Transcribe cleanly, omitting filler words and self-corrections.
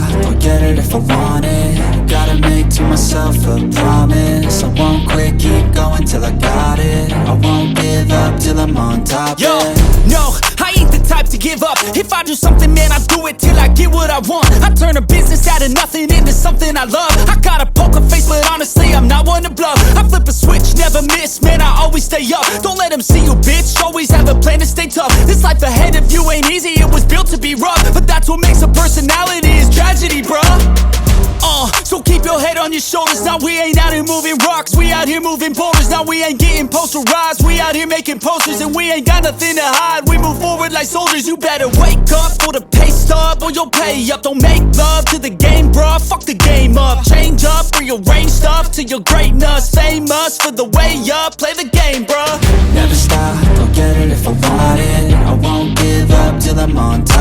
stop, I'll get it if I want it. Gotta make to myself a promise. I won't quit, keep going till I got it. I won't give up till I'm on top. Yo, yeah. no, I ain't the type to give up. If I do something, man, I do it till I get what I want. I turn a business out of nothing into something I love. I got a poker face, but honestly, I'm not one to bluff. I flip a switch, never miss, man, I always stay up. Don't let them see you, bitch, always have a plan to stay tough. This life ahead of you ain't easy, it was built to be rough. But that's what makes a personality, is tragedy, bruh. So keep your head on your shoulders. Now we ain't out here moving rocks, we out here moving boulders. Now we ain't getting posterized, we out here making posters. And we ain't got nothing to hide, we move forward like soldiers. You better wake up for the pay stub, or you'll pay up. Don't make love to the game, bruh, fuck the game up. Change up, rearrange stuff to your greatness. Famous for the way up, play the game, bruh. Never stop, I'll get it if I want it. I won't give up till I'm on top.